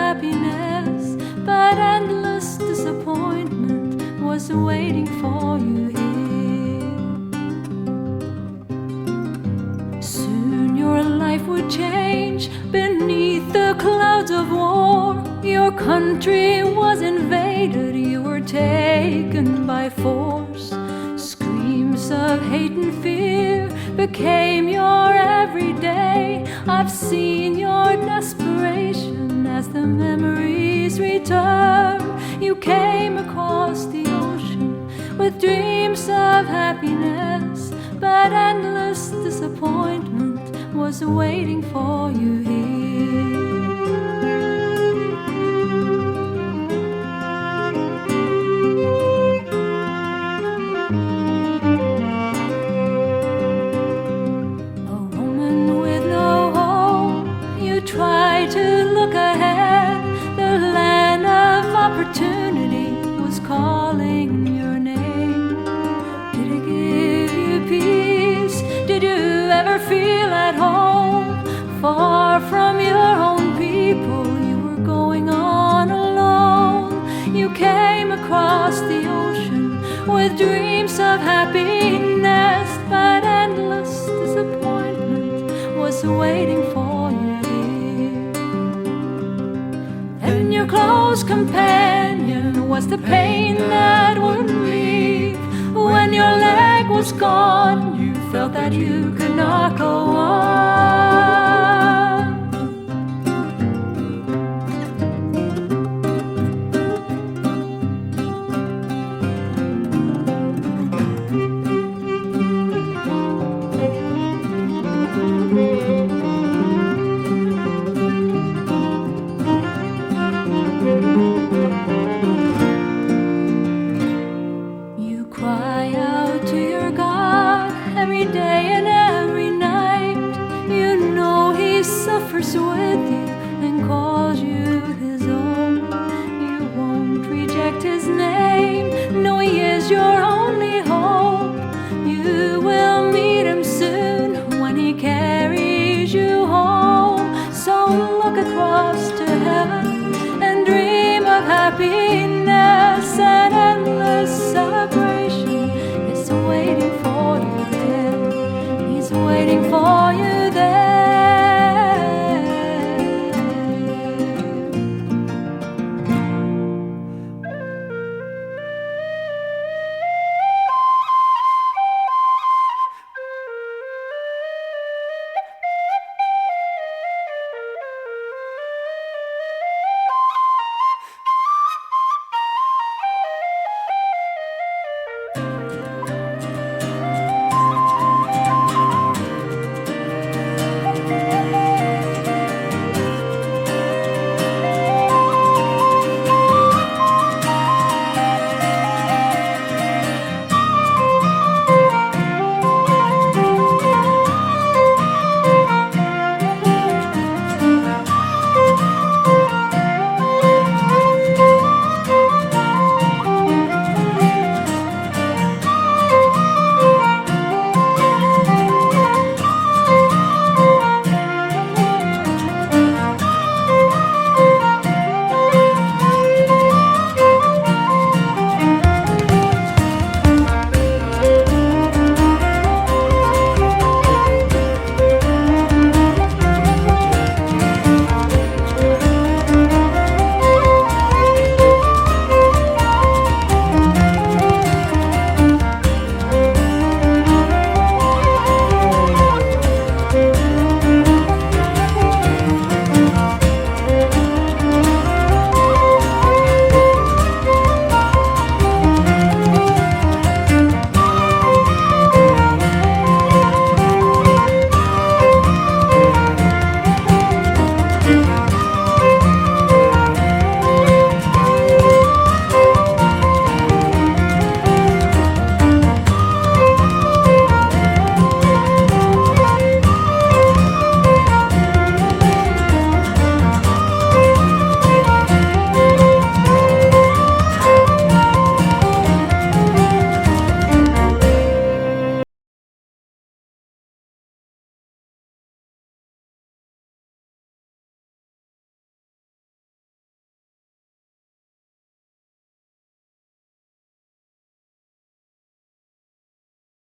happiness, but endless disappointment was waiting for you here. Soon your life would change beneath the clouds of war. Your country was invaded, you were taken by force. Screams of hate and fear became your everyday. I've seen your desperation as the memories return. You came across the ocean with dreams of happiness, but endless disappointment was waiting for you here. Try to look ahead. The land of opportunity was calling your name. Did it give you peace? Did you ever feel at home? Far from your own people, you were going on alone. You came across the ocean with dreams of happiness, but endless disappointment was waiting for you. And your close companion was the pain that wouldn't leave. When your leg was gone, you felt that you could not go on. You cry out to your God every day and every night. You know He suffers with you and calls you His own. You won't reject His name. No, He is your only hope. You will meet Him soon when He carries you home. So look across to heaven and dream of happiness, and endless celebration is waiting for you there. He's waiting for you.